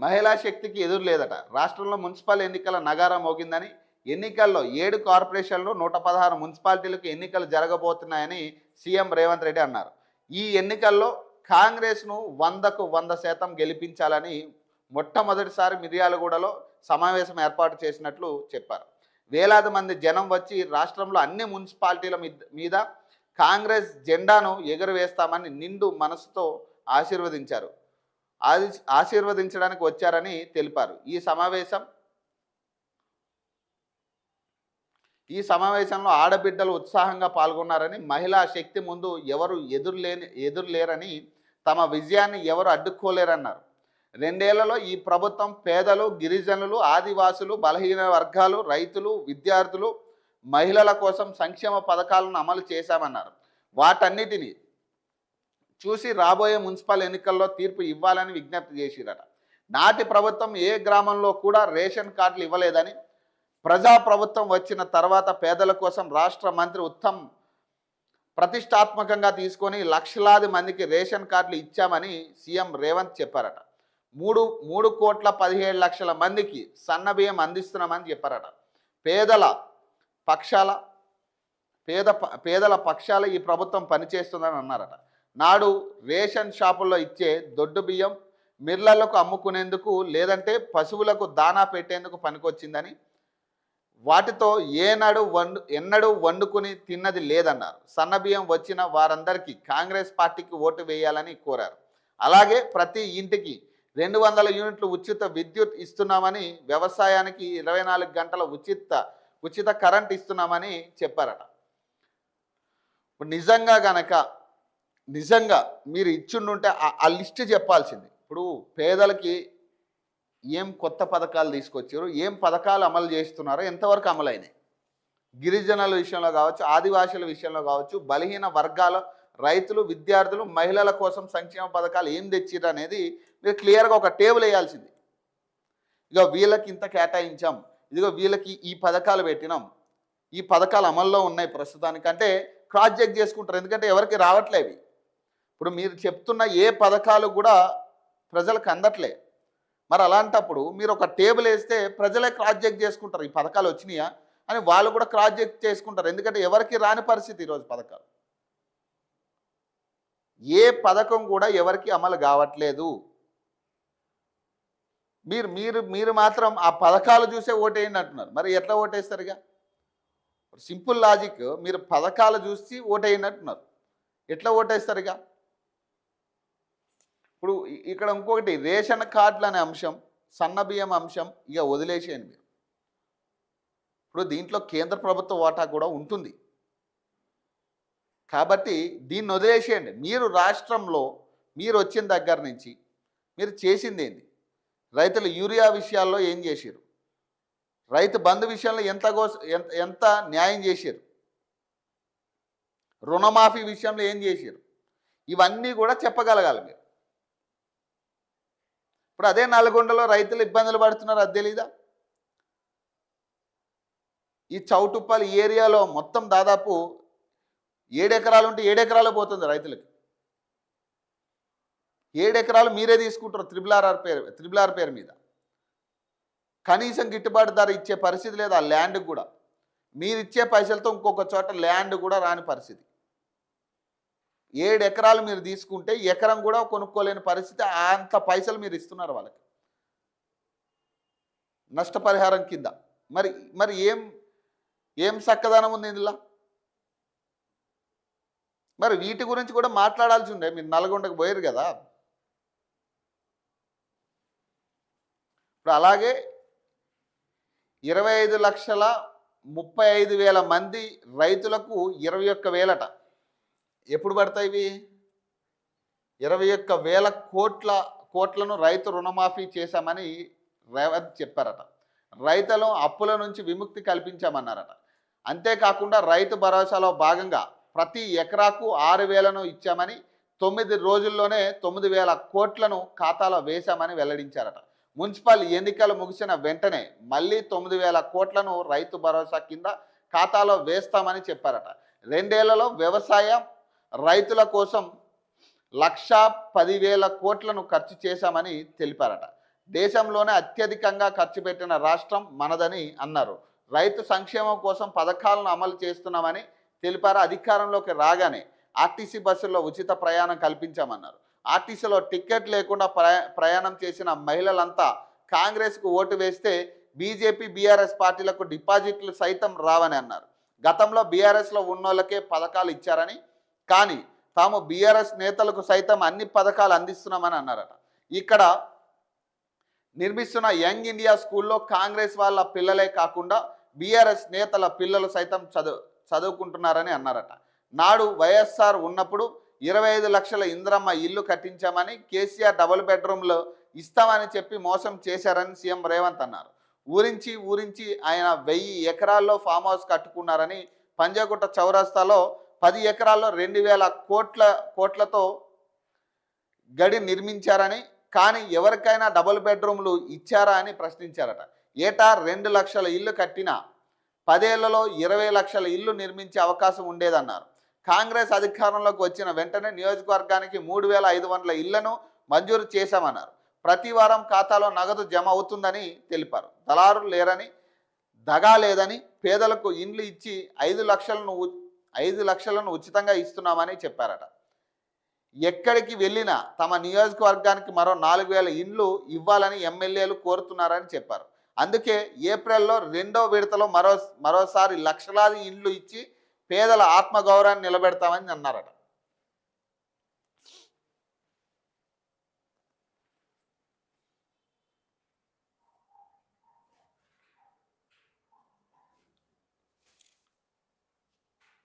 మహిళా శక్తికి ఎదురు లేదట. రాష్ట్రంలో మున్సిపల్ ఎన్నికల నగారా మోగిందని, ఎన్నికల్లో 7 కార్పొరేషన్లు 116 మున్సిపాలిటీలకు ఎన్నికలు జరగబోతున్నాయని సీఎం రేవంత్ రెడ్డి అన్నారు. ఈ ఎన్నికల్లో కాంగ్రెస్ను 100కు 100% గెలిపించాలని మొట్టమొదటిసారి మిర్యాలగూడలో సమావేశం ఏర్పాటు చేసినట్లు చెప్పారు. వేలాది మంది జనం వచ్చి రాష్ట్రంలో అన్ని మున్సిపాలిటీల మీద కాంగ్రెస్ జెండాను ఎగురవేస్తామని నిండు మనసుతో ఆశీర్వదించారు. ఆశీర్వదించడానికి వచ్చారని తెలిపారు. ఈ సమావేశంలో ఆడబిడ్డలు ఉత్సాహంగా పాల్గొన్నారని, మహిళా శక్తి ముందు ఎవరు ఎదురులేరని, తమ విజయాన్ని ఎవరు అడ్డుకోలేరన్నారు. 2 ఏళ్లలో ఈ ప్రభుత్వం పేదలు, గిరిజనులు, ఆదివాసులు, బలహీన వర్గాలు, రైతులు, విద్యార్థులు, మహిళల కోసం సంక్షేమ పథకాలను అమలు చేశామన్నారు. వాటన్నిటిని చూసి రాబోయే మున్సిపల్ ఎన్నికల్లో తీర్పు ఇవ్వాలని విజ్ఞప్తి చేసిరట. నాటి ప్రభుత్వం ఏ గ్రామంలో కూడా రేషన్ కార్డులు ఇవ్వలేదని, ప్రజాప్రభుత్వం వచ్చిన తర్వాత పేదల కోసం రాష్ట్ర మంత్రి ఉత్తమ్ ప్రతిష్టాత్మకంగా తీసుకొని లక్షలాది మందికి రేషన్ కార్డులు ఇచ్చామని సీఎం రేవంత్ చెప్పారట. 3,17,00,000 మందికి సన్నబియ్యం అందిస్తున్నామని చెప్పారట. పేదల పక్షాల ఈ ప్రభుత్వం పనిచేస్తుందని అన్నారట. నాడు రేషన్ షాపుల్లో ఇచ్చే దొడ్డు బియ్యం మిర్లలకు అమ్ముకునేందుకు, లేదంటే పశువులకు దానా పెట్టేందుకు పనికొచ్చిందని, వాటితో ఎన్నడూ వండుకుని తిన్నది లేదన్నారు. సన్నబియ్యం వచ్చిన వారందరికీ కాంగ్రెస్ పార్టీకి ఓటు వేయాలని కోరారు. అలాగే ప్రతి ఇంటికి 200 యూనిట్లు ఉచిత విద్యుత్ ఇస్తున్నామని, వ్యవసాయానికి 24 గంటల ఉచిత కరెంట్ ఇస్తున్నామని చెప్పారట. నిజంగా మీరు ఇచ్చుండుంటే ఆ లిస్ట్ చెప్పాల్సింది. ఇప్పుడు పేదలకి ఏం కొత్త పథకాలు తీసుకొచ్చారు, ఏం పథకాలు అమలు చేస్తున్నారో, ఎంతవరకు అమలైనాయి, గిరిజనుల విషయంలో కావచ్చు, ఆదివాసుల విషయంలో కావచ్చు, బలహీన వర్గాల రైతులు, విద్యార్థులు, మహిళల కోసం సంక్షేమ పథకాలు ఏం తెచ్చిర్రు అనేది మీరు క్లియర్గా ఒక టేబుల్ వేయాల్సింది. ఇక వీళ్ళకి ఇంత కేటాయించాం, ఇదిగో వీళ్ళకి ఈ పథకాలు పెట్టినాం, ఈ పథకాలు అమల్లో ఉన్నాయి ప్రస్తుతానికంటే క్రాస్ చెక్ చేసుకుంటారు. ఎందుకంటే ఎవరికి రావట్లేవి. ఇప్పుడు మీరు చెప్తున్న ఏ పథకాలు కూడా ప్రజలకు అందట్లే. మరి అలాంటప్పుడు మీరు ఒక టేబుల్ వేస్తే ప్రజలే క్రాస్ చెక్ చేసుకుంటారు, ఈ పథకాలు వచ్చినాయా అని వాళ్ళు కూడా క్రాస్ చెక్ చేసుకుంటారు. ఎందుకంటే ఎవరికి రాని పరిస్థితి ఈరోజు పథకాలు. ఏ పథకం కూడా ఎవరికి అమలు కావట్లేదు. మీరు మాత్రం ఆ పథకాలు చూసే ఓటేయండి అంటున్నారు. మరి ఎట్లా ఓటేస్తారు? ఇక సింపుల్ లాజిక్, మీరు పథకాలు చూసి ఓటేయండి అంటున్నారు, ఎట్లా ఓటేస్తారు? ఇక ఇప్పుడు ఇక్కడ ఇంకొకటి రేషన్ కార్డులు అనే అంశం, సన్నబియ్యం అంశం ఇక వదిలేసేయండి మీరు. ఇప్పుడు దీంట్లో కేంద్ర ప్రభుత్వ వాటా కూడా ఉంటుంది కాబట్టి దీన్ని వదిలేసేయండి. మీరు రాష్ట్రంలో మీరు వచ్చిన దగ్గర నుంచి మీరు చేసింది ఏంది? రైతుల యూరియా విషయాల్లో ఏం చేశారు? రైతు బంధు విషయంలో ఎంత న్యాయం చేశారు? రుణమాఫీ విషయంలో ఏం చేశారు? ఇవన్నీ కూడా చెప్పగలగాలి మీరు. ఇప్పుడు అదే నల్గొండలో రైతులు ఇబ్బందులు పడుతున్నారు, అది తెలీదా? ఈ చౌటుప్పల్ ఏరియాలో మొత్తం దాదాపు 7 ఎకరాలు ఉంటే 7 ఎకరాలు పోతుంది రైతులకి. 7 ఎకరాలు మీరే తీసుకుంటారు త్రిబుల్ ఆర్ పేరు మీద. కనీసం గిట్టుబాటు ధర ఇచ్చే పరిస్థితి లేదు ఆ ల్యాండ్కి కూడా. మీరు ఇచ్చే పైసలతో ఇంకొక చోట ల్యాండ్ కూడా రాని పరిస్థితి. 7 ఎకరాలు మీరు తీసుకుంటే ఎకరం కూడా కొనుక్కోలేని పరిస్థితి. అంత పైసలు మీరు ఇస్తున్నారు వాళ్ళకి నష్టపరిహారం కింద. మరి ఏం చక్కదనం ఉంది ఇందులో? మరి వీటి గురించి కూడా మాట్లాడాల్సి ఉండే. మీరు నల్గొండకు పోయారు కదా. ఇప్పుడు అలాగే 25,35,000 మంది రైతులకు 21,000 ఎప్పుడు పడతాయి ఇవి? 21,000 కోట్లను రైతు రుణమాఫీ చేశామని రేవంత్ చెప్పారట. రైతుల అప్పుల నుంచి విముక్తి కల్పించామన్నారట. అంతేకాకుండా రైతు భరోసాలో భాగంగా ప్రతి ఎకరాకు 6,000ను ఇచ్చామని, 9 రోజుల్లోనే 9,000 కోట్లను ఖాతాలో వేశామని వెల్లడించారట. మున్సిపల్ ఎన్నికలు ముగిసిన వెంటనే మళ్ళీ 9,000 కోట్లను రైతు భరోసా కింద ఖాతాలో వేస్తామని చెప్పారట. 2 ఏళ్లలో వ్యవసాయ రైతుల కోసం 1,10,000 కోట్లను ఖర్చు చేశామని తెలిపారట. దేశంలోనే అత్యధికంగా ఖర్చు పెట్టిన రాష్ట్రం మనదని అన్నారు. రైతు సంక్షేమం కోసం పథకాలను అమలు చేస్తున్నామని తెలిపారు. అధికారంలోకి రాగానే ఆర్టీసీ బస్సుల్లో ఉచిత ప్రయాణం కల్పించామన్నారు. ఆర్టీసీలో టికెట్ లేకుండా ప్రయాణం చేసిన మహిళలంతా కాంగ్రెస్కు ఓటు వేస్తే బీజేపీ బీఆర్ఎస్ పార్టీలకు డిపాజిట్లు సైతం రావని అన్నారు. గతంలో బీఆర్ఎస్లో ఉన్నోళ్ళకే పథకాలు ఇచ్చారని, కానీ తాము బీఆర్ఎస్ నేతలకు సైతం అన్ని పథకాలు అందిస్తున్నామని అన్నారట. ఇక్కడ నిర్మిస్తున్న యంగ్ ఇండియా స్కూల్లో కాంగ్రెస్ వాళ్ళ పిల్లలే కాకుండా బీఆర్ఎస్ నేతల పిల్లలు సైతం చదువుకుంటున్నారని అన్నారట. నాడు వైఎస్ఆర్ ఉన్నప్పుడు 25 లక్షల ఇంద్రమ్మ ఇల్లు కట్టించామని, కేసీఆర్ డబుల్ బెడ్రూమ్లు ఇస్తామని చెప్పి మోసం చేశారని సీఎం రేవంత్ అన్నారు. ఊరించి ఆయన 1000 ఎకరాల్లో ఫామ్ హౌస్ కట్టుకున్నారని, పంజాగుట్ట చౌరస్తాలో 10 ఎకరాల్లో 2000 కోట్లతో గడి నిర్మించారని, కానీ ఎవరికైనా డబుల్ బెడ్రూమ్లు ఇచ్చారా అని ప్రశ్నించారట. ఏటా 2 లక్షల ఇల్లు కట్టినా 10 ఏళ్లలో 20 లక్షల ఇల్లు నిర్మించే అవకాశం ఉండేదన్నారు. కాంగ్రెస్ అధికారంలోకి వచ్చిన వెంటనే నియోజకవర్గానికి 3500 ఇళ్లను మంజూరు చేశామన్నారు. ప్రతి వారం ఖాతాలో నగదు జమ అవుతుందని తెలిపారు. దళారులు లేరని, దగా లేదని, పేదలకు ఇండ్లు ఇచ్చి 5 లక్షలను ఉచితంగా ఇస్తున్నామని చెప్పారట. ఎక్కడికి వెళ్ళినా తమ నియోజకవర్గానికి మరో 4000 ఇండ్లు ఇవ్వాలని ఎమ్మెల్యేలు కోరుతున్నారని చెప్పారు. అందుకే ఏప్రిల్లో 2వ విడతలో మరోసారి లక్షలాది ఇండ్లు ఇచ్చి పేదల ఆత్మగౌరవాన్ని నిలబెడతామని అన్నారట.